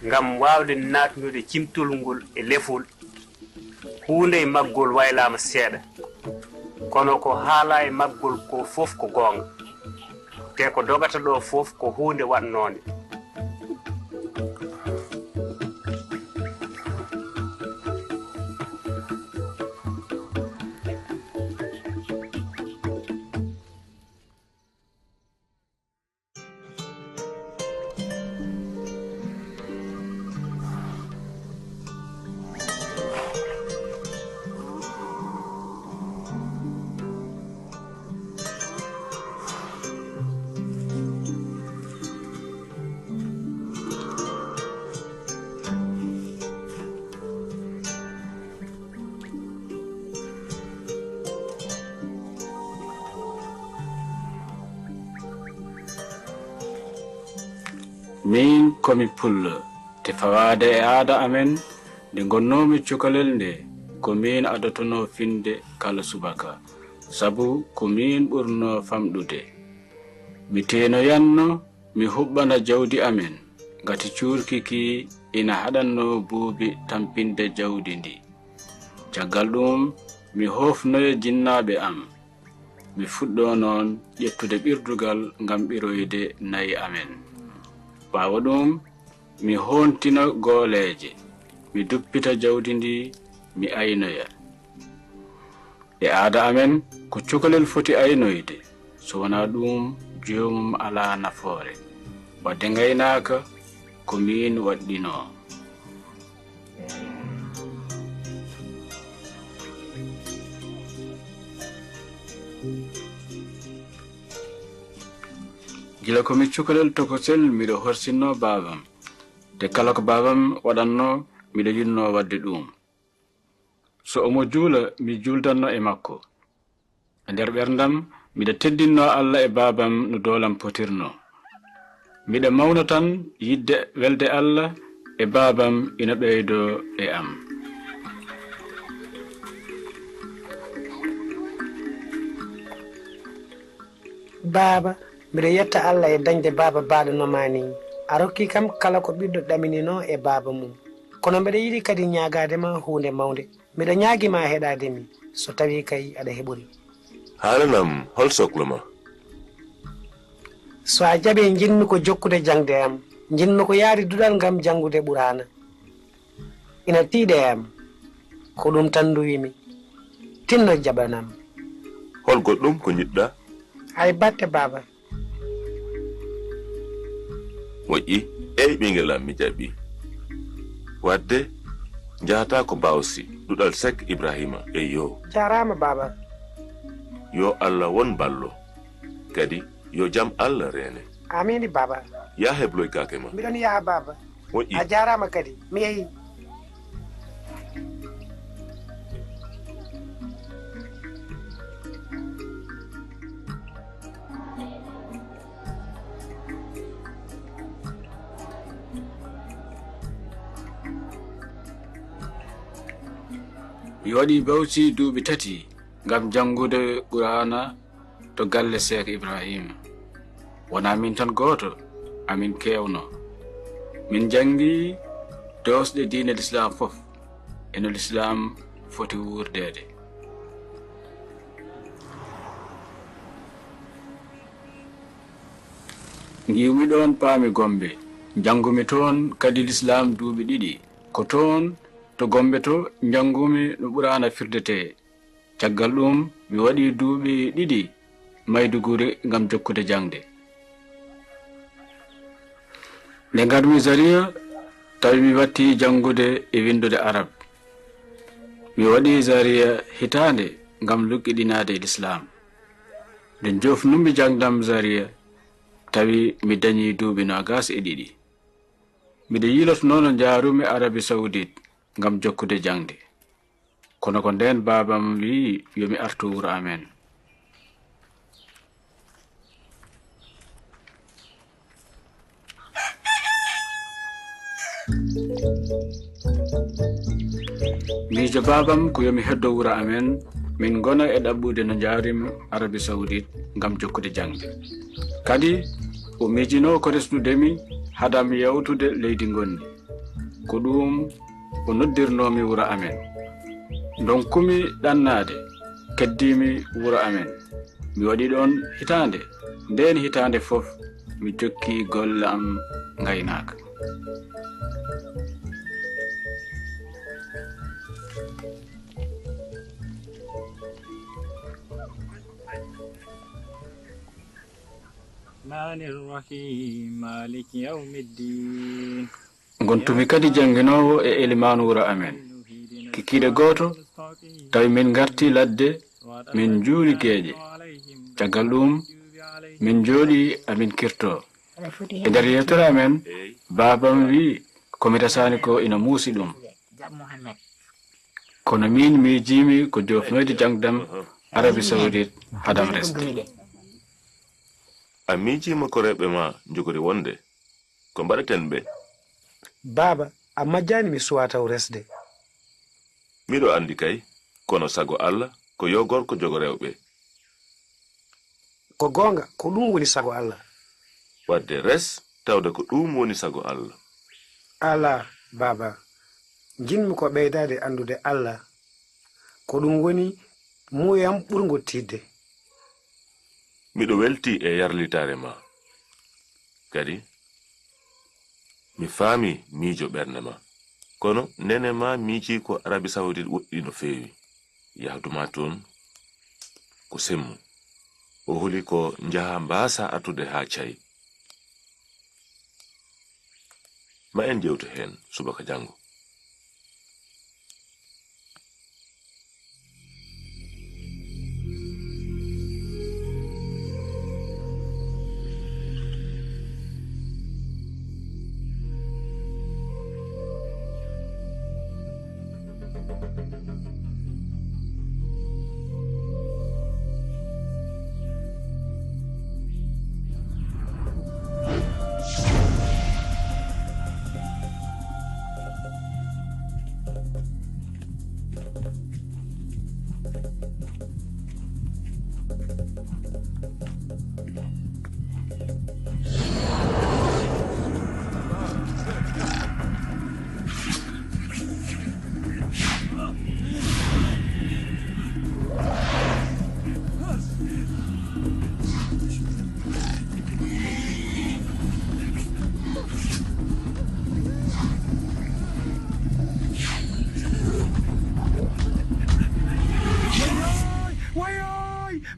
ngam wawde natnude cimtol ngol e lefol hunde e maggol waylama seeɗa kono ko haala e maggol ko fof ko gonga te ko dogata ɗo fof ko hunde watnode min komi pullo te fawade e aada amen nde gonnomi cukalel nde ko min adotono finde kala subaka sabu ko min ɓurno famɗude mi tenoyanno mi huɓɓana jawdi amen ngati curkiki ina haɗanno buubi tampinde jawdi ndi caggal ɗum mi hofnoyo jinnaɓe am mi fuɗɗo noon ƴettude ɓirdugal ngam ɓiroyde nayi amen ɓawo ɗum mi hontina gooleje mi duppita jawdi ndi mi aynoya e aada amen ko cukalel foti aynoyde so wona ɗum jomum ala nafoore wadde gaynaka ko min waɗɗino gila komi cukalel tokosel miɗo horsinno babam te kala ko babam waɗanno miɗo yinno wadde ɗum so omo juula mi juldanno e makko e nder ɓerdam miɗo teddinno Allah e babam no dolam potirno miɗo mawna tan yidde welde Allah e babam ina ɓeydo e am baba mbiɗo yetta Allah e dañde baba baɗanomani a rokki kam kala ko ɓiɗɗo ɗaminino e baba mum kono mbiɗa yiɗi kadi ñagadema hunde mawde mbiɗa ñaguima heɗademi so tawi kay aɗa heɓori haalanam hol sohla ma so a jaaɓi jinmi ko jokkude jangde am jinmi ko yaari duɗal ngam jangude ɓurana ina tiiɗe am ko ɗum tan duwimi tinno jaɓanam hol goɗɗum ko jiɗɗa hay batte baba moƴƴi eyi ɓingel am mi jaɓi wadde jahata ko bawsi ɗuɗal sek Ibrahima e yo jarama baba yo Allah won ballo kadi yo jam Allah rene amini baba ya hebloy kake ma mbiɗon yaha baba moƴƴi a jarama kadi mi yehi mi waɗi bawti duuɓi 3 ngam jangude qur'ana to galle Sheikh Ibrahima wona min tan goto amin kewno min jangi dosɗe diine l'islam fof eno l'islam foti wurdede giwmi ɗon paami Gombe jangumi toon kadi l'islam duuɓi 2 ko toon to Gombe to jangumi no ɓurana firdete caggal ɗum mi waɗi duuɓi 2 Maiduguri ngam jokkude jangde nde garmi Zaria tawi mi watti jangude e windude arab mi waɗi Zaria hitande ngam luggiɗinade l'islam nde jofnumi jangdam Zaria tawi mi dañi duuɓi 22 miɗo yiloto noon jaarumi Arabie Saoudite ngam jokkude jangde kono ko nden babam wi yomi artu wuro amen miijo babam ko yomi heddo wuro amen min gona e ɗaɓɓude no jaarim Arabie Saoudite ngam jokkude jangde kadi o miijino ko resnudemi hadam yawtude leydi gondi ko ɗum ko noddirnomi wuro amen donkumi ɗannade keddimi wuro amen mi waɗi ɗon hitande nden hitande fof mi jokki golle am gaynaka gontumi kadi janginowo e elimanu wuro amen kikiɗe goto tawi min garti ladde min juuli geeƴe caggal ɗum min jooɗi amin kirto e nder yewtere amen babam wi komi resani ko ina muusi ɗum kono min miijimi ko jofnoyde jangdam Arabie Saoudite hadam resde a miijima ko reɓe ma jogori wonde ko mbaɗeten ɓe baba a majjani mi suwa taw resde miɗo andi kay kono sago Allah ko yo gorko jogo rewɓe ko gonga ko ɗum woni sago Allah wadde res tawde ko ɗum woni sago Allah ala baba jinmi ko ɓeydade andude Allah ko ɗum woni muyam ɓurgo tidde miɗo welti e yarlitare ma kadi mi faami miijo ɓernde ma kono nene ma miiji ko Arabie Saoudite woɗɗi no feewi yahduma toon ko semmu o holi ko njaha mbaasa atude haa cayi ma en jewtu heen subaka jango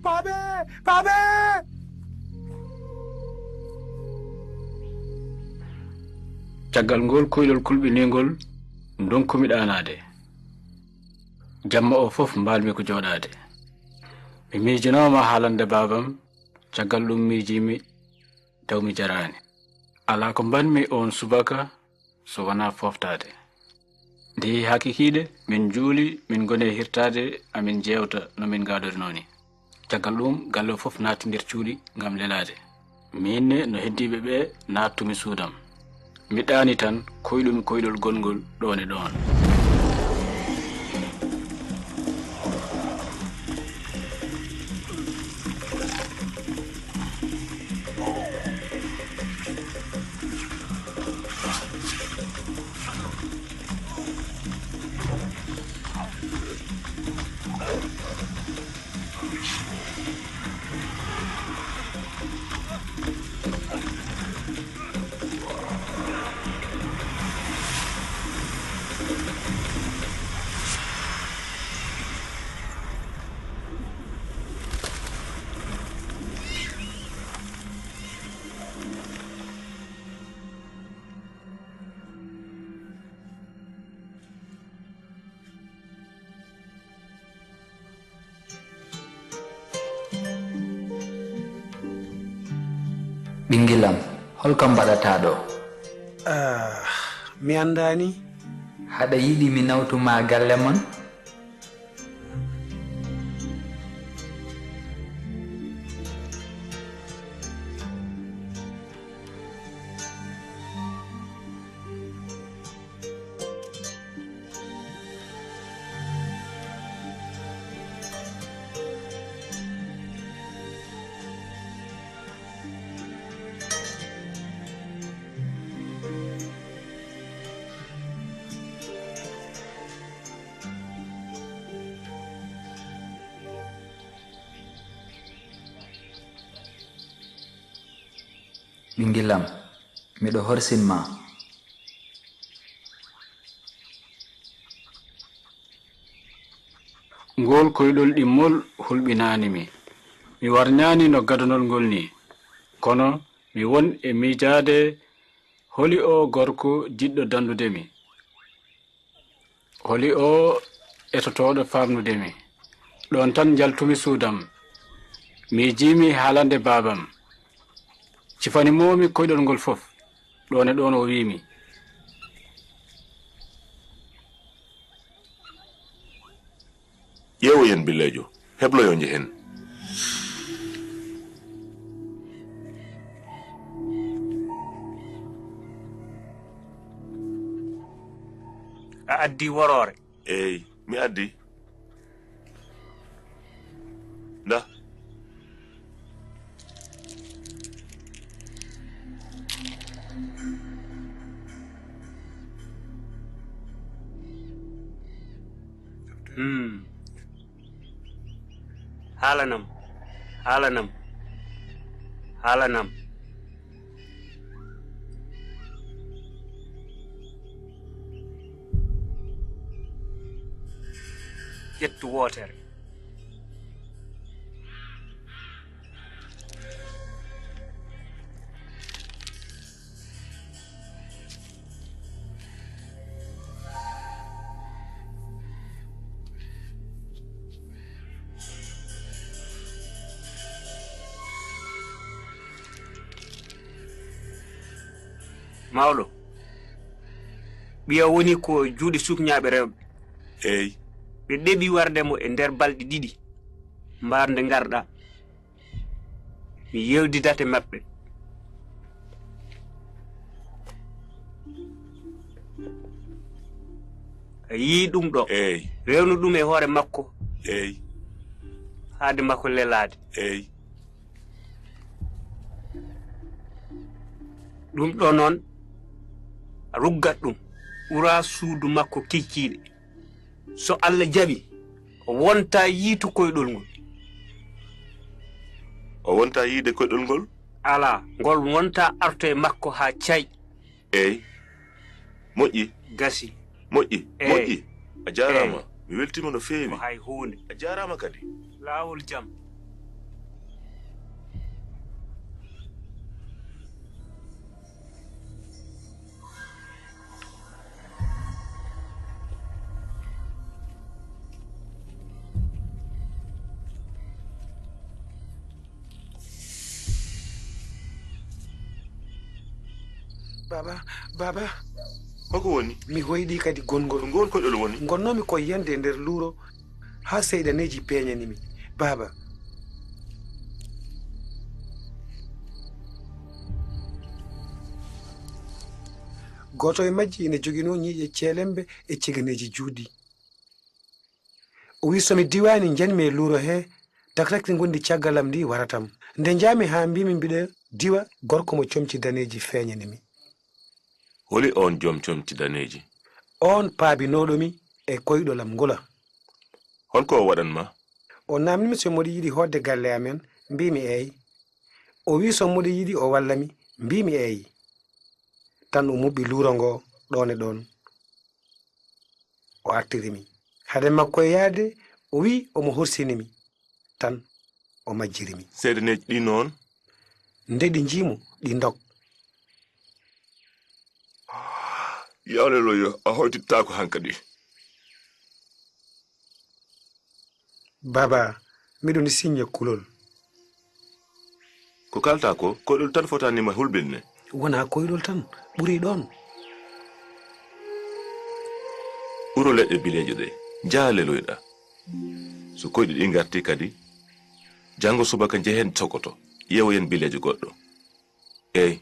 Babe! caggal ngol koylol kulɓiningol donkumi ɗanade jamma o fof mbalmi ko joɗade mi miijinoma haalande babam caggal ɗum miijimi taw mi jarani ala ko mbanmi on subaka so wona foftade nde hakikiɗe min juuli min gone hirtade amin jewta no min gadorinoni caggal ɗum galle fof naati nder cuuɗi ngam lelade minne no heddiɓe ɓe nattumi suudam mi ɗani tan koyɗumi koyɗol gongol ɗon e ɗon ɓingilam holkam mbaɗata ɗo mi andani haɗa yiɗi mi nawtuma galle mon ɓingilam miɗo horsinma. ngol koyɗol ɗimmol hulɓinanimi. Mi warñani no gadonol ngol ni, kono mi won e miijade holi o gorko jiɗɗo dandudemi. holi o etotoɗo famnudemi. ɗon tan jaltumi suudam. mi jimi haalande babam. cifanimomi koyɗol ngol fof. ɗon e ɗon o wimi, ƴeewoyen billejo, hebloyo njehen. a addi worore? Eyi, mi addi. Nda. Halanam, halanam, halanam. Ƴettu wotere. Mawɗo, ɓiya woni ko juuɗe sukñaaɓe rewɓe. Eyi. ɓe ɗeɓi wardemo e nder balɗe ɗiɗi mbarde garɗa mi yewdidate maɓɓe. a yii ɗum ɗo? Eyi. rewnu ɗum e hoore makko. Eyi. haade makko lelade. Eyi. ɗum ɗo noon a ruggat ɗum ɓura suudu makko kicciiɗe. so Allah jaɓi o wonta yiitu koyɗol ngol. O wonta yiide koyɗol ngol? ala, ngol wonta arto e makko ha cay. Eyi. moƴƴi. gasi. moƴƴi. Eyi. moƴƴi. A jarama. mi weltima no feewi. ko hay hunde. A jarama kadi. laawol jam. baba hoko woni? mi hoyɗi kadi gongol. ngol koyɗol woni? gonnomi ko yande nder luuro ha seyɗaneji peñanimi baba. goto e majji ene jogino ñiiƴe ceelembe e ceganeji juuɗi. o wi somi diwani janmi e luuro he taktakti gondi caggalam ndi waratam. nde jami ha mbimi mbiɗa diwa gorko mo comci daneji feñanimi. holi on joom comci daneji? on paabinoɗomi e koyɗolam ngula. holko o waɗanma? o namnimi so moɗo yiɗi hodde galle amen, mbimi eyi. o wi so moɗo yiɗi o wallami, mbimi eyi. tan o muɓɓi luuro ngo ɗon e ɗon o artirimi. hade makko e yaade o wi omo horsinimi, tan o majjirimi. seedeneji ɗi noon? nde ɗi jiimo ɗi dog. yawleloyo a hoytittako hankadi. baba miɗo ndi signa kulol. ko kalta ko koyɗol tan fotanima hulɓinne? wona koyɗol tan, ɓuri ɗon. ɓuro leɗɗe bileje ɗe jaha leloyɗa. so koyɗe ɗi garti kadi jango subaka jehen sokoto ƴeewoyen bileje goɗɗo. eyi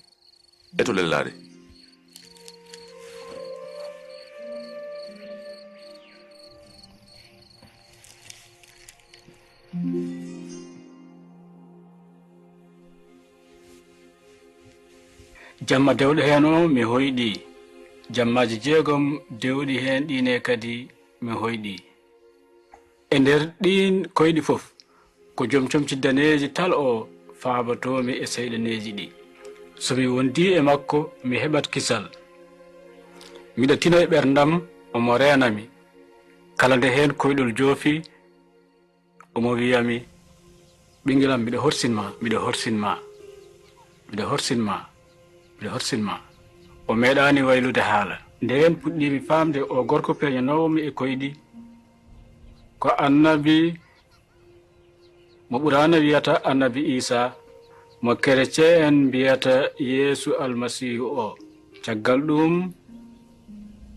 eto lellare. jamma dewɗo hen o mi hoyɗi. jammaji 6 dewɗi hen ɗine kadi mi hoyɗi. e nder ɗin koyɗi fof ko joom comci daneji tal o fabatomi e seyɗaneji ɗi. so mi wondi e makko mi heɓat kisal. Miɗo tino e ɓerdam omo renami kala nde heen koyɗol joofi omo wiyami, ɓingilam miɗo horsinma. O meeɗani waylude haala. Nden puɗɗimi famde o gorko peñanowomi e koyɗi ko annabi mo ɓurana wiyata annabi Isa mo kerecen en mbiyata Yeesu almasihu o. Caggal ɗum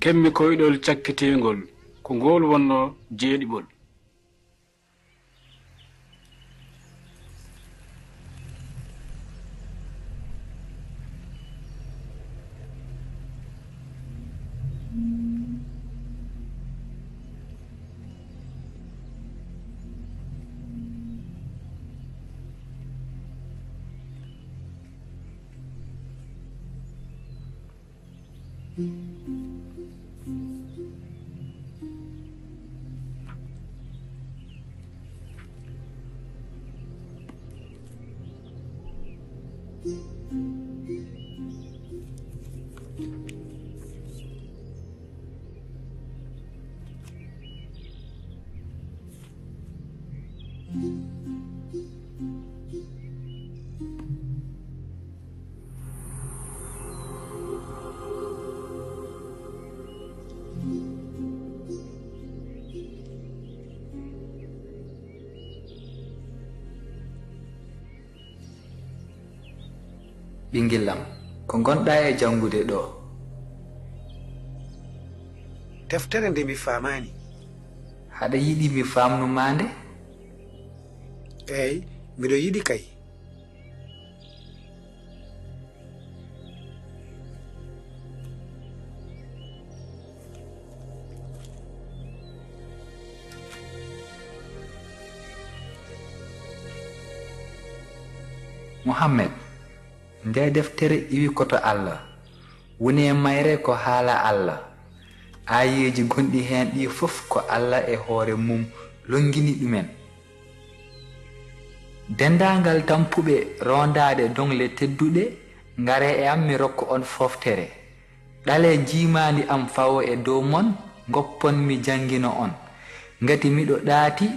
kemmi koyɗol cakkitingol ko ngol wonno jeeɗiɓol. ɓingillam ko gonɗa e jangude ɗo? deftere nde mi famani. haɗa yiɗi mi famnuma nde? eyi miɗo yiɗi kay. Muhammed, nde deftere iwi koto Allah woni e mayre ko haala Allah. ayeji gonɗi hen ɗi fof ko Allah e hoore mum longini ɗumen. dendagal tampuɓe rondade dongle tedduɗe ngare e am mi rokka on foftere. ɗale jimandi am fawo e dow mon goppon mi jangino on. ngati miɗo ɗaati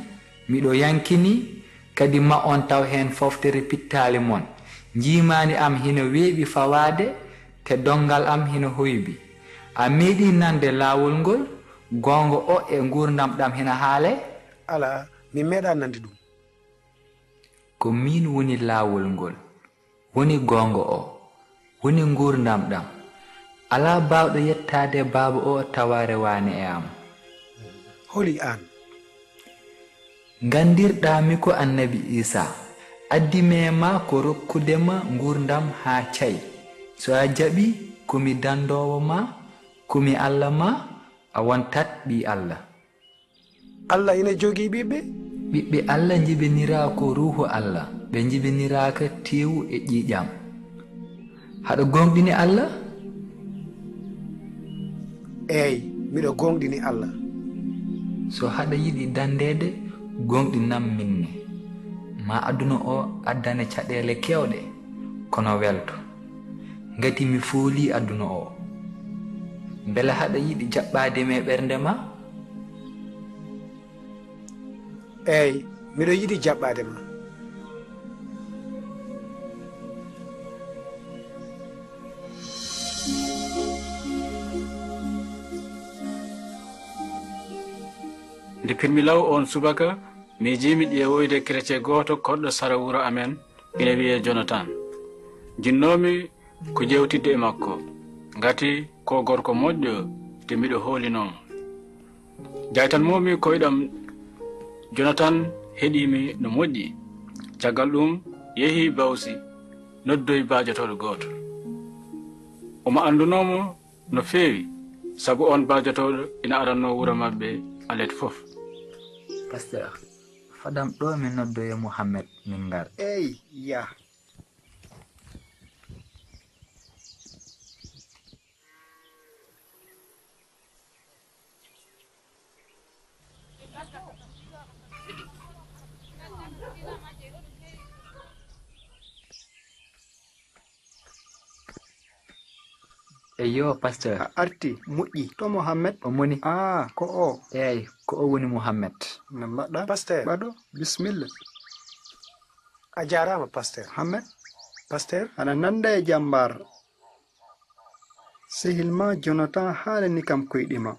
miɗo yankini kadi ma on taw hen foftere pittali mon. jimani am hino weeɓi fawade te dongal am hino hoybi. a meeɗi nande laawol ngol gongo o e gurdam ɗam hina haale? ala mi meeɗa nande ɗum. ko min woni laawol ngol, woni gongo o, woni gurdam ɗam. ala bawɗo yettade baaba o taware wane e am. holi an? gandirɗami ko annabi Isa addimema ko rokkudema gurdam ha cayi. so a jaɓi komi dandowo ma, komi Allah ma, a wontat ɓi Allah. Allah ina jogii ɓiɓɓe? ɓiɓɓe Allah jibinira ko ruhu Allah, ɓe jibiniraka tewu e ƴiƴam. haɗa gonɗini Allah? eyi miɗo gonɗini Allah. so haɗa yiɗi dandede gonɗinam minne, ma aduna o addane caɗele kewɗe kono welto, ngati mi fooli aduna o. beele haɗa yiɗi jaɓɓade me ɓernde ma? eyi miɗo yiɗi jaɓɓade ma. nde pirmilaw on subaka mi jimi ƴeewoyde chrétien goto koɗɗo sara wuro amen ina wiye Jonathan. jinnomi ko jewtidde e makko ngati ko gorko moƴƴo te miɗo hoolinomo. jaytanmomi koyɗam Jonathan heeɗimi no moƴƴi. caggal ɗum yeehi bawsi noddoyi bajotoɗo goto. omo andunomo no feewi sabu on bajotoɗo ina aranno wuro mabɓe alet fof. pasteur fadam ɗo mi noddoye Muhammed min ngar. eyi ya. eyyo pasteur a arti moƴƴi to mohammed o moni ko o eyyi ko o woni mohammed no mbaɗɗa Pasteur. ɓaɗo bisimilla a jarama pasteur. mohammed Pasteur, aɗa nanda e jambar sehil ma jonathan haalani kam koyɗi ma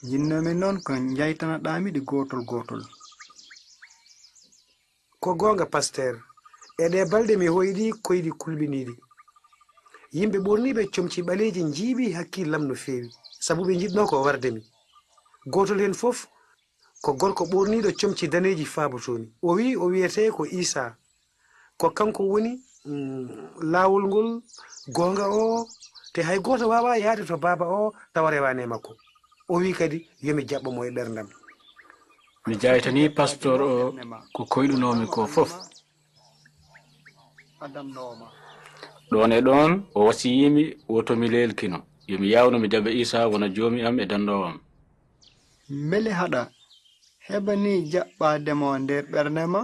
jinnomi noon ko jaytanaɗami gotol gotol ko gonga pasteur. E ɗe balɗe mi hoyɗi koyɗi kulɓiniɗi. Yimɓe ɓurniɓe comci ɓaleji jiiɓi hakkillam no fewi, sabu ɓe jiɗno ko wardemi. Gotol hen fof ko gorko ɓurniɗo comci daneji faabotoni. O wi o wiyete ko Isa, ko kanko woni lawol ngol, gonga o, te hay goto wawa yaade to baba o tawa rewane makko. O wi kadi yomi jaɓɓo mo e ɓerdam. mi jaytani pastor o ko koyɗunomi ko fof adamnoma ɗon e ɗon o wasiyimi woto mi lelkino yomi yawno mi jaɓa Isa wona joomi am e dandowam. mbele haɗa heɓani jaɓɓademo nder ɓernde ma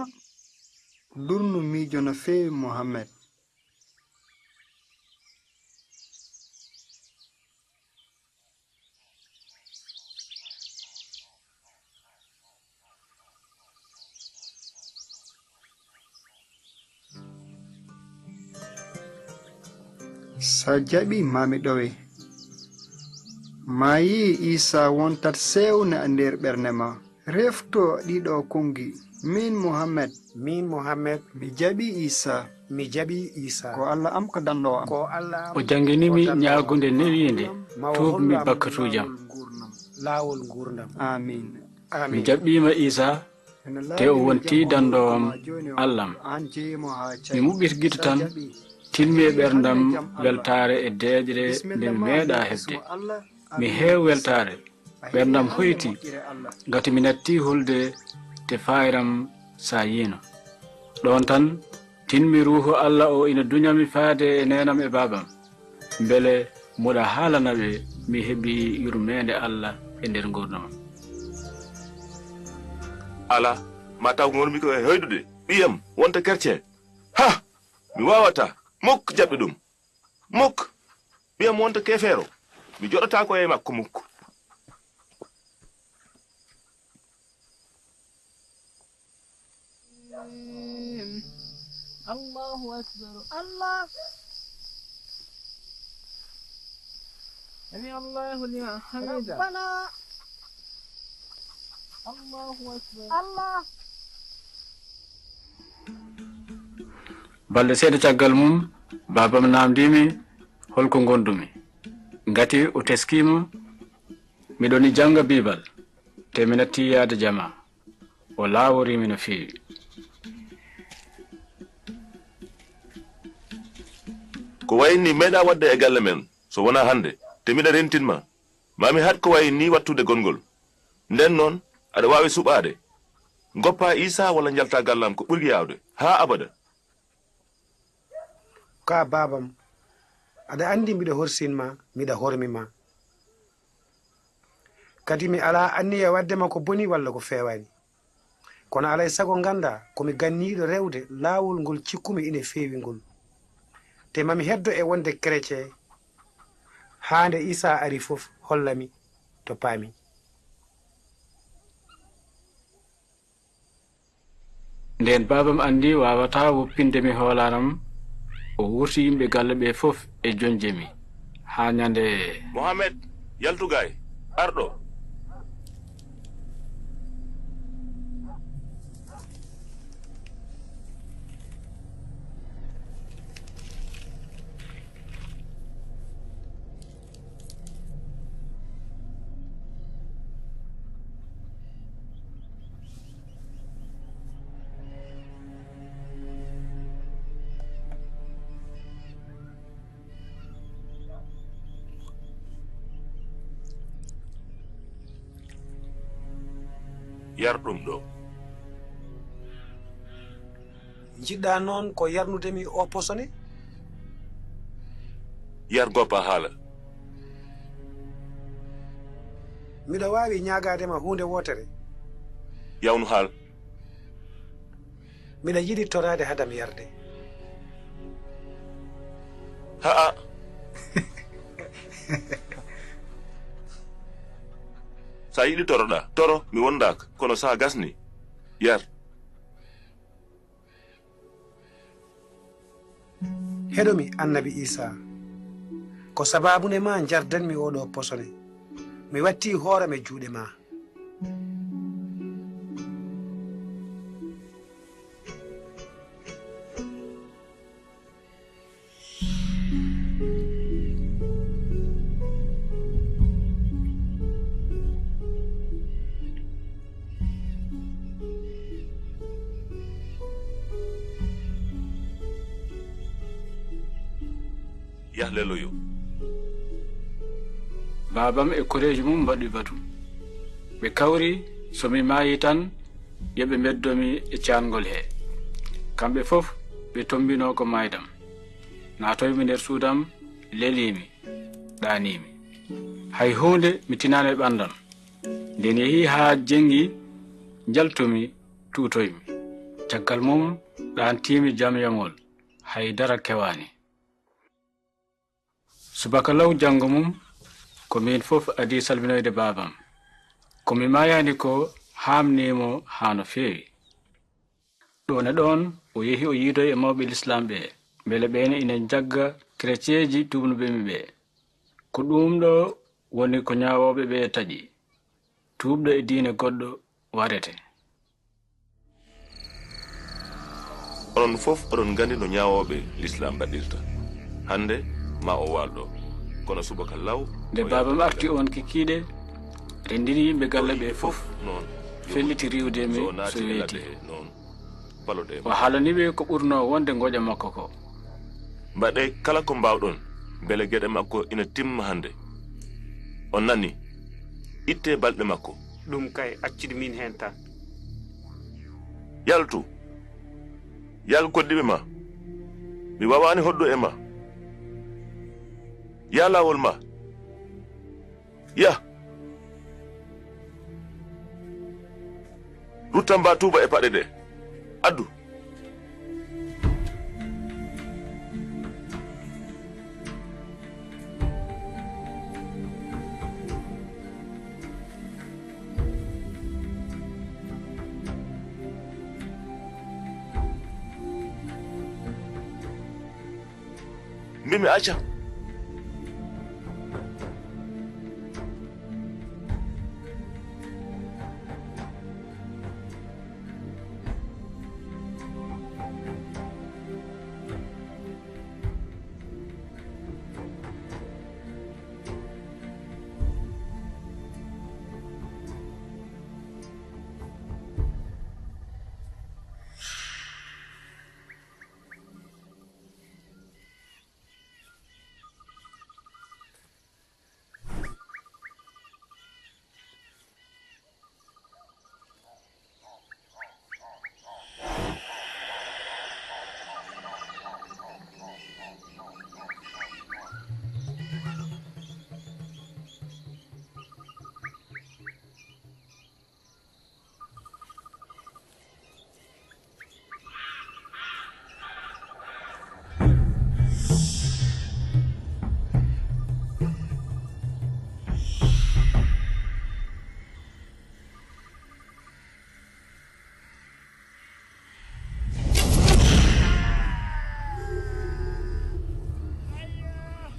durnu miijo no fewi mohammed sa jaɓi mami ɗowe ma yi isa wontat sewne a nder ɓernde ma refto ɗiɗo kongi min mohammed mi jaɓi isa Mi jaɓi Isa. ko allah am ko danɗo am Ko Allah o janginimi ñaagunde newinde tuubmi bakkatujam. lawol gurdam. amin mi jaɓɓima Isa te o wonti dandowam allam. an jeeyimo ha mi muɓɓiti gite tan tilmi e ɓerdam weltare e deeƴre nde mi meeɗa heɓde. mi heew weltare ɓerdam hoyti gati mi natti hulde te fayiram sa yino ɗon tan tinmi ruuhu allah o ina duñami faade e nenam e babam beele moɗa haalanaɓe mi heɓi yurmede allah e nder gurdam. ala ma taw gonmi ko e hoydude ɓiyam wonta kercien ha mi wawata mukk jaɓɓe ɗum mukk ɓiyam wonta kefeero mi joɗata ko e makko mukk. Allahu akbar Allah Sami Allahu liman hamida Rabbana Allahu akbar Allah balɗe seeɗa caggal mum babam namdimi holko gondumi ngati o teskima miɗoni janga bibal te mi natti yaade jama o laaworimi no fewi. ko wayni meeɗa wadde e galle men so wona hande te miɗa rentinma mami hat ko wayi ni wattude gongol nden noon aɗa wawi suɓade goppa Isa walla jalta gallam ko ɓuri yawde ha abada. Ka babam, aɗa andi miɗa horsinma miɗa hormima. Kadi mi ala anniya waddema ko boni walla ko fewani. Kono alay sago ganda komi ganniɗo rewde lawol ngol cikkumi ine fewi ngol. Te mami heddo e wonde chrétien hande Isa ari fof hollami to paami. nden babam andi wawata woppindemi hoolaram o wurti yimɓe galle ɓe fof e jonjemi ha ñande mohammed yaltugay arɗo. yar ɗum ɗo Jiɗɗa noon ko yarnudemi o posone? yar goppa haala. Miɗo wawi ñagadema hunde wotere. yawnu haal. Miɗa yiɗi torade hadam yarde. ha'a sa yiɗi toroɗa toro mi wondaka kono sa gasni yar. heɗomi annabi isa ko sababune ma jardanmi oɗo posone mi watti hooreme juuɗe ma. yah leloyo. babam e koreji mum mbaɗi batu ɓe kawri somi maayi tan yoɓe beddomi e caangol he kamɓe fof ɓe tombino ko maydam natoymi nder suudam lelimi ɗanimi hay hunde mi tinani e ɓandam nden yeehi ha jengi jaltumi tutoymi caggal mum ɗantimi jam yamol haydara kewani subaka law jango mum ko min fof adi salminoyde babam komi mayani ko hamnimo ha no fewi ɗon e ɗon o yehi o yiidoy e mawɓe l'islam ɓe beele ɓene ina jagga chrétieji tubnuɓemi ɓe ko ɗum ɗo woni ko ñawoɓe ɓe taƴi tuubɗo e diine goɗɗo warete. onon fof oɗon gandi no ñawoɓe l'islam mbaɗirta hande ma o walɗo kono subaka law nde babam arti on kikiɗe rendini yimɓe galle ɓe fof noon felliti riwdemi so weeti noon paloɗe o haalaniɓe ko ɓurno wonde goƴa makko ko mbaɗe kala ko mbawɗon beele gueɗe makko ina timma hande on nani itte balɗe makko ɗum kay accide min hen tan yaltu yal koddiɓe ma mi wawani hoddo e ma ya lawol ma ya rutamba tuba e paɗe ɗe addu mbimi acca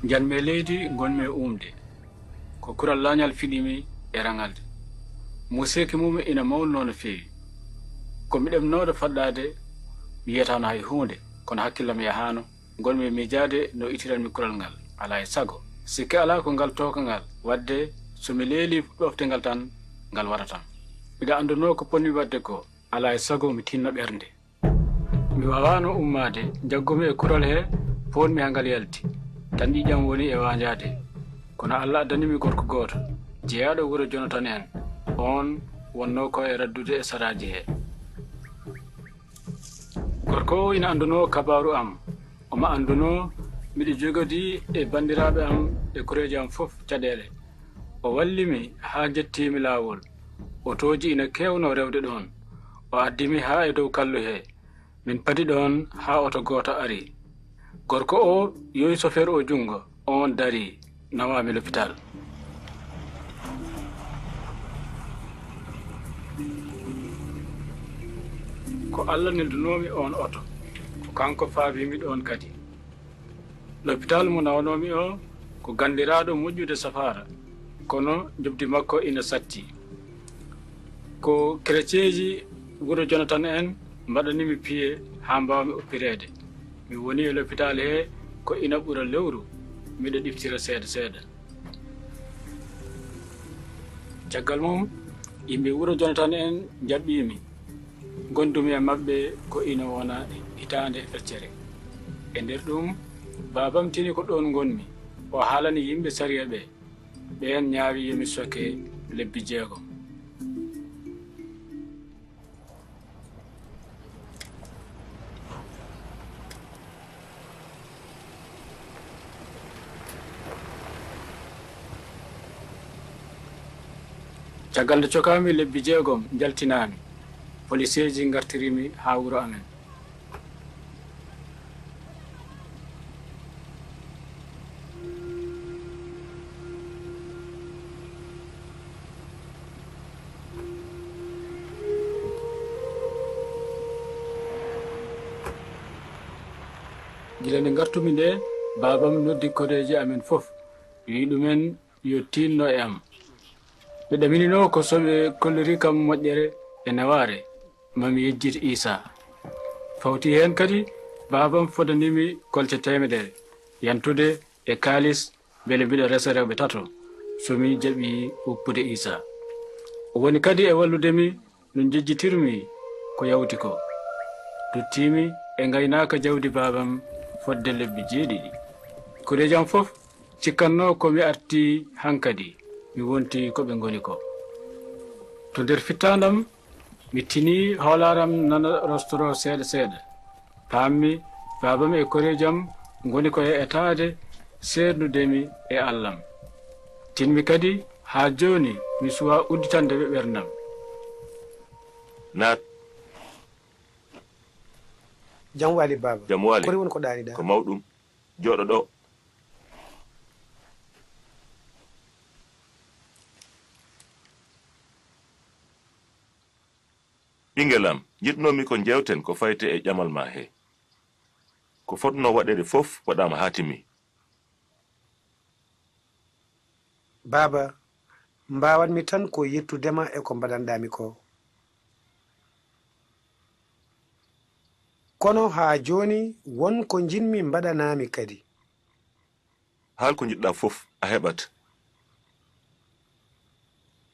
janmi e leydi gonmi e umde ko kural lañal fiɗimi e rangalde museki mum ina mawno no fewi komi ɗemnoɗo faɗɗade mi yiyatano hay hunde kono hakkillam yahano gonmi miijade no itiranmi kural ngal ala e sago sikki ala ko ngal toka ngal wadde somi leeli ɗofte ngal tan ngal waratam miɗa anduno ko ponni wadde ko ala e sago mi tinno ɓernde mi wawano ummade jaggumi e kural he ponmi ha ngal yalti tan ƴiƴam woni e wanjade kono allah addanimi gorko goto jeeyaɗo wuuro jonatan en on wonno ko e raddude e saraji he gorko o ina anduno kabaru am omo anduno miɗo jogodi e bandiraɓe am e kureji am fof caɗele o wallimi ha jettimi lawol o toji ina kewno rewde ɗon o addimi ha e dow kallu he min padi ɗon ha oto goto ari gorko o yoyi sofere o jungo on dari nawami l'hôpital. Ko Allah neldunomi on oto ko kanko faabimi ɗon kadi. L'hôpital mo nawnomi o ko gandiraɗo moƴƴude safara kono jobdi makko ina satti. Ko chrétieji wuro Jonathan en mbaɗanimi piye ha mbawmi oppirede. Mi woni e l'hôpital he ko ina ɓura lewru miɗo ɗiftira seeɗa seeɗa. Caggal mum yimɓe wuro Jonathan en jaɓɓimi gondumi e maɓɓe ko ina wona hitande feccere. E nder ɗum babam tini ko ɗon gonmi o haalani yimɓe sariya ɓe ɓen ñaawi yomi sokke lebbi 6. caggal nde cokami lebbi 6 jaltinami policeji gartirimi ha wuro amen. gila nde gartumi nde babam noddi kodeji amen fof wi ɗumen yo tinno e am. ɓe ɗaminino ko soɓe kolliri kam moƴƴere e neware mami yejjit Isa. fawti hen kadi babam fodanimi kolce 100 yantude e kalis beele mbiɗo resa rewɓe 3 somi jaɓi woppude Isa. o woni kadi e walludemi no jejjitirmi ko yawti ko duttimi e gaynaka jawdi babam fodde lebbi 7. kureejam fof cikkanno komi arti hankadi mi wonti ko ɓe ngoni ko. to nder fittandam mi tini hoolaram nana rostoro seeɗa seeɗa pammi babam e korejam ngoni ko e etade seernudemi e Allaham. tinmi kadi ha joni mi suwa udditande ɓe ɓernam. naat jam wali baba jam wali kori woni ko ɗaniɗa ko mawɗum jooɗo ɗo. ɓingelam jiɗnomi ko jewten ko fayte e ƴamal ma he. ko fotno waɗede fof waɗama ha timmi. baba mbawanmi tan ko yettudema e ko mbaɗanɗami ko, kono ha joni won ko jinmi mbaɗanami kadi. haal ko jiɗɗa fof a heɓat.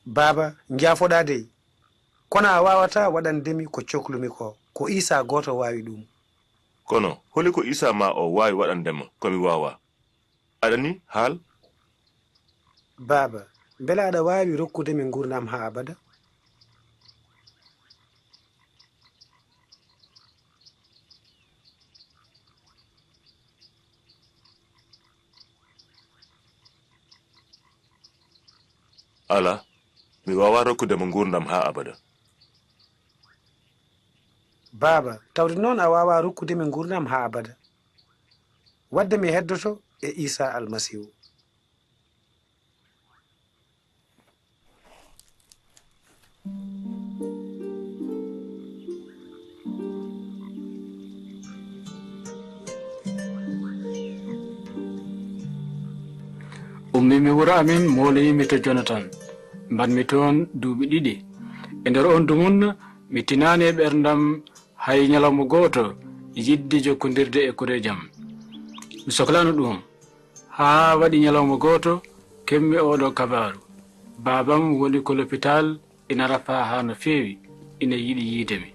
baba jafoɗa dey, kono a wawata waɗandemi ko cohlumi ko Isa goto wawi ɗum. kono holi ko Isa ma o wawi waɗandema komi wawa? aɗani haal? baba beele aɗa wawi rokkudemi gurdam ha abada? ala, mi wawa rokkudema gurdam ha abada. baba tawde noon a wawa rokkudemi gurdam ha abada, wadde mi heddoto e Isa almasihu. ummimi wuro amin moleyimi to Jonathan mbanmi toon duuɓi 2. e nder on dumun mi tinani e ɓerdam hay ñalawma goto yidde jokkodirde e kurejam. mi sohlano ɗum ha waɗi ñalawma goto kemmi oɗo kabaru babam woni ko l'hôpital ina rafa ha no fewi ina yiɗi yiidemi.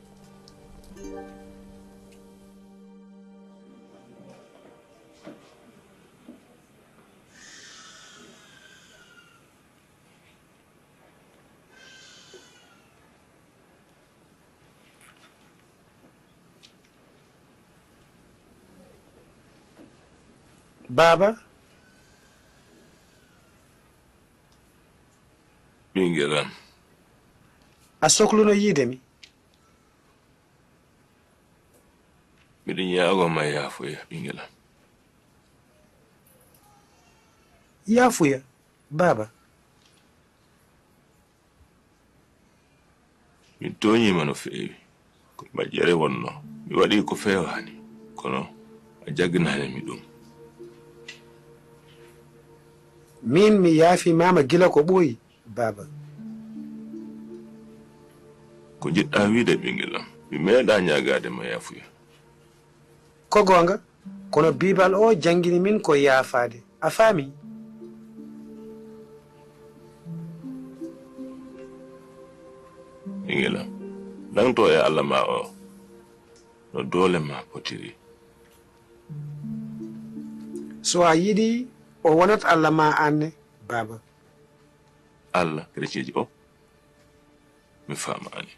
baba ɓingelam a sohluno yiidemi? miɗo ñaagoma yaafoya ɓingelam. yafuya baba. mi toñima no feewi ko majjere wonno mi waɗi ko feewani kono a jagginanemi ɗum. min mi yaafi mama gila ko ɓooyi baba. ko jiɗɗa wiide ɓingelam mi meeɗa ñagade ma yafuya. ko gonga kono bibal o jangini min ko yaafade a faami. ɓingelam langto e allah ma o no doole ma potiri. so a yiɗi o wonat allah ma anne baba. allah kereceji o mi famani.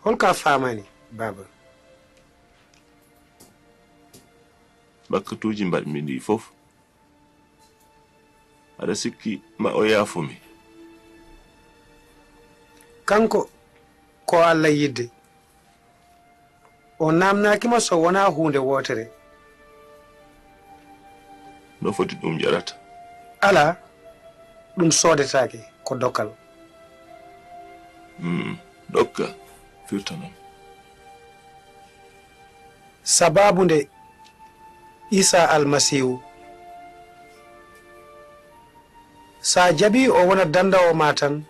holka famani baba. bakkatuji mbaɗmi ndi fof aɗa sikki ma o yaafumi. kanko ko allah yidde o namnakima so wona hunde wotere. no foti ɗum jarata. ala ɗum sodetake ko dokkal. dokkal firtanam. sababu nde isa almasihu sa jaɓi o wona dandawo ma tan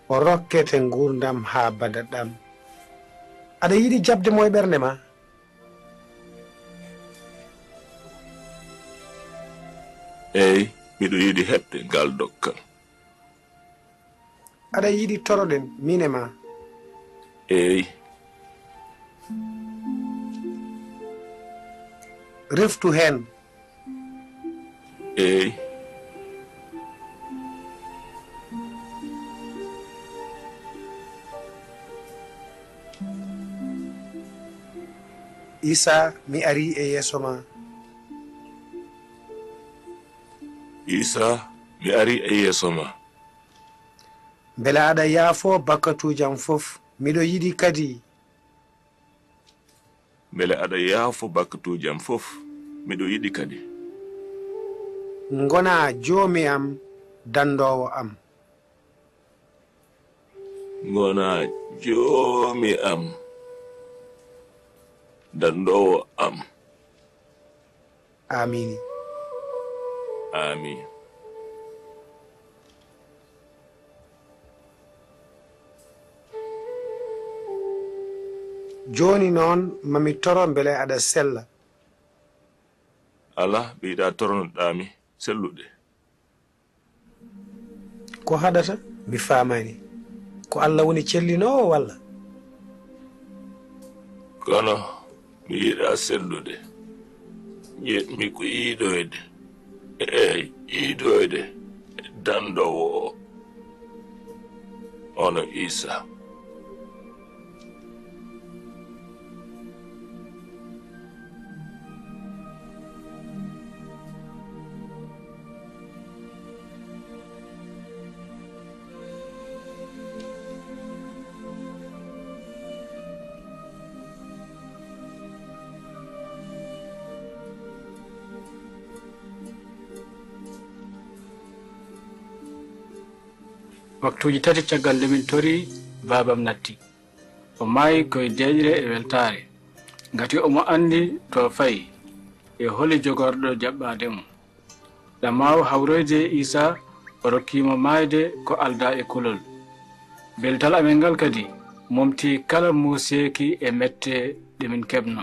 o rokkete gurdam ha bada ɗam. aɗa yiɗi jabde mo e ɓernde ma. eyi miɗo yiɗi heɓde ngal dokkal. aɗa yiɗi toroɗen min e ma. eyi reftu hen. eyi isa mi ari e yeeso ma. isa mi ari e yeeso ma. beele aɗa yaafo bakkatujam fof. miɗo yiɗi kadi. beele aɗa yaafo bakkatujam fof miɗo yiɗi kadi. ngona joomi am dandowo am. ngona joomi am dandowo am. amini. amin. joni noon mami toro beele aɗa sella. ala ɓiɗa tornoɗami selluɗe. ko haɗata mi famani ko allah woni cellinowo walla. kono mi yiɗa sellude yiɗmi ko yiiɗoyde yiiɗoyde dandowo o ono isa. waktuji tati caggal nde min tori babam natti o maayi koye deeƴre e weltare ngati omo andi to fayi e holi jogorɗo jaɓɓade mo ɗamaw hawroyde isa o rokkimo maayde ko alda e kulol beltal amen ngal kadi momti kala museeki e mette ɗe min keɓno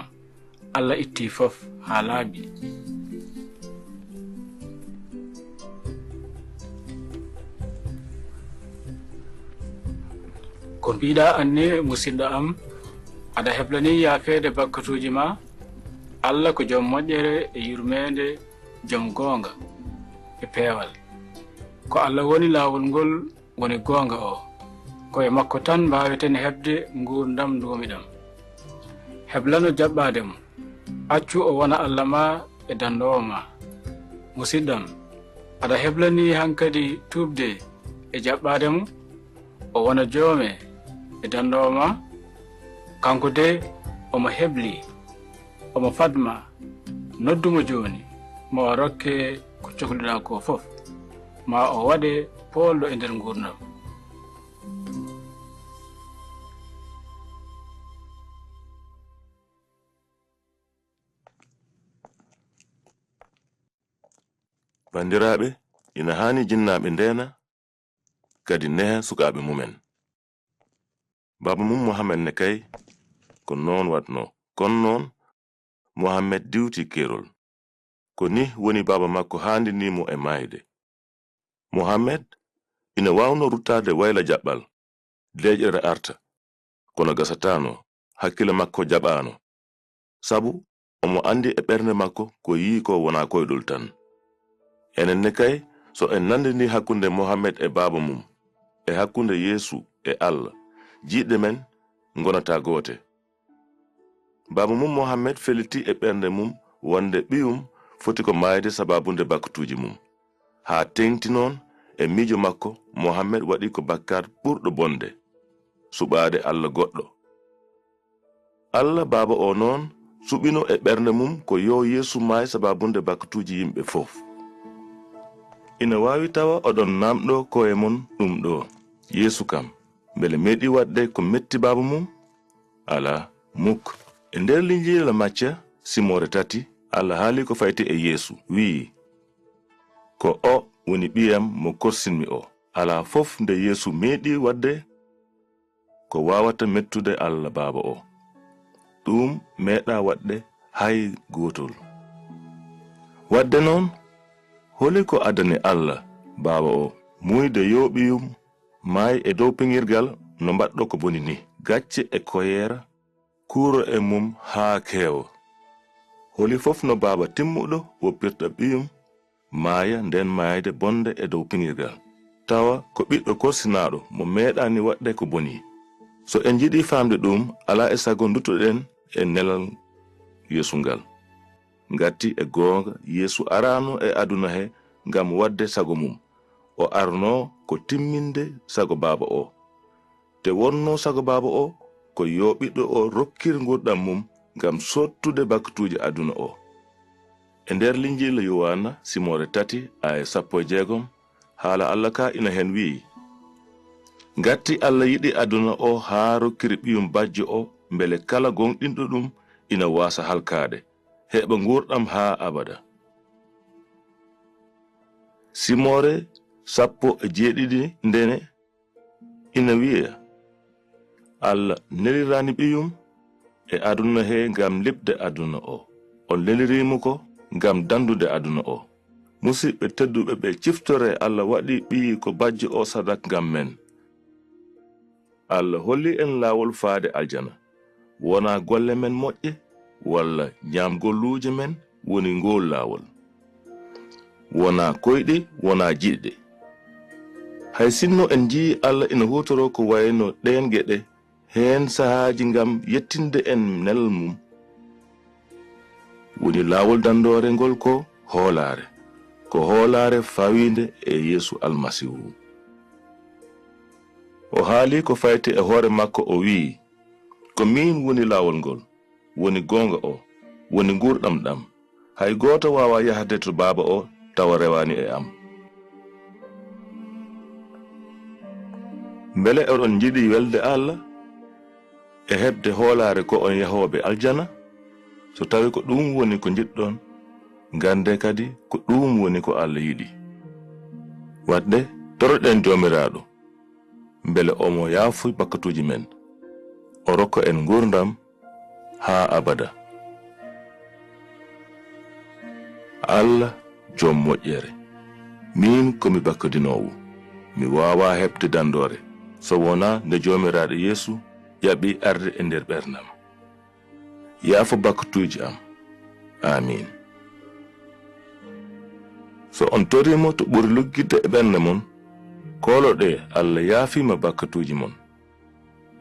allah itti fof ha laaɓi. ko mbiɗa anne musidɗo am aɗa heblani yaafede bakkatuji ma allah ko joom moƴƴere e yurmede joom goonga e peewal ko allah woni laawol ngol woni goonga o koye makko tan mbaweten heɓde ngurdam ndumiɗam heblano jaɓɓade mo accu o wona allah ma e dandowo ma musidɗam aɗa heblani hankadi tuubde e jaɓɓade mo o wona joome e dandowo ma kanko de omo hebli omo fadma noddumo joni mo rokke ko cohluɗa ko fof ma o waɗe polɗo e nder gurdam. bandiraɓe, ina hani jinnaɓe ndena kadi neha sukaɓe mumen. baba mum mohammed ne kay ko non watno, kono noon mohammed diwti kerol. ko ni woni baba makko handinimo e mayde. mohammed ina wawno ruttade wayla jaɓɓal leƴƴere arta, kono gasatano hakkille makko jaɓano, sabu omo andi e ɓernde makko ko yi ko wona koyɗol tan. enen ne kay so en nandini hakkunde mohammed e baba mum e hakkunde yeesu e allah, jiɗɗe men gonata goote. baba mum mohammed feliti e ɓernde mum wonde ɓiyum foti ko mayde sababunde bakkutuji mum. ha tengti noon e miijo makko mohammed waɗi ko bakkar ɓurɗo bonde, suɓade allah goɗɗo. allah baba o noon suɓino e ɓernde mum ko yo yeesu may sababunde bakkutuji yimɓe fof. ina wawi tawa oɗon namɗo ko e mon ɗum ɗo: yeesu kam bele meɗi waɗde ko metti baba mum? ala, mukk. e nder linjila macca simore 3 allah haali ko fayti e yeesu, wi'i ko o woni ɓiyam mo korsinmi o. ala fof nde yeesu meɗi wadde ko wawata mettude allah baba o, ɗum meɗa waɗde hay gotol. wadde noon holi ko adani allah baba o muyde yo ɓiyum maayi e dow piŋirgal no mbaɗɗo ko boni ni: gacce e koyera, kuuro e mum haa keewo. holi fof no baba timmuɗo woppirta ɓiyum maaya nden maayde bonde e dow piŋirgal, tawa ko ɓiɗɗo korsinaɗo mo meeɗani waɗde ko boni. so en jiɗi famde ɗum, ala e sago duttoɗen e nelal yeesu ngal. ngati e goonga yeesu arano e aduna he ngam wadde sago mum. o arno ko timminde sago baba o. te wonno sago baba o ko yo ɓiɗɗo o rokkir gurdam mum ngam sottude bakkutuji aduna o. e nder linjila yohanna simore 3 aya 16 haala allah ka ina hen wi'i: ngati allah yiɗi aduna o haa rokkiri ɓiyum bajjo o, mbele kala gonɗinɗo ɗum ina wasa halkade, heɓa gurdam haa abada. simore 17 ndene ina wi'a: allah nelirani ɓiyum e aduna he ngam liɓde aduna o, on lelirimo ko ngam dandude aduna o. musidɓe tedduɓe ɓe ciftore allah waɗi ɓiyi ko bajjo o sadak ngam men. allah holli en laawol faade aljana, wona golle men moƴƴe walla ñamgolluje men woni ngol laawol, wona koyɗe wona jiɗɗe. hay sinno en jii allah ina hutoro ko wayno ɗen geɗe heen sahaaji ngam yettinde en nelal mum, woni laawol dandore ngol ko hoolaare fawinde e yeesu almasihu. o haali ko fayti e hoore makko, o wi'i: ko min woni laawol ngol, woni goonga o, woni gurɗam ɗam. hay gooto wawa yahde to baba o tawa rewani e am. mbele oɗon jiɗi welde allah e heɓde hoolaare ko on yahoɓe aljana? so tawi ko ɗum woni ko jiɗɗon, gande kadi ko ɗum woni ko allah yiɗi. wadde toroɗen jomiraɗo mbele omo yaafu bakkatuji men, o rokka en gurdam haa abada. allah joom moƴƴere, min komi bakkadinowo, mi wawa heɓde dandore so wona nde jomiraɗo yeesu yaɓi arde e nder ɓernam. yaafo bakkatuji am. amin. so on torimo to ɓuri luggidde e ɓernde mon, koloɗe allah yaafima bakkatuji mon.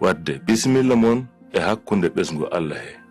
wadde bisimilla mon e hakkunde ɓesgu allah he.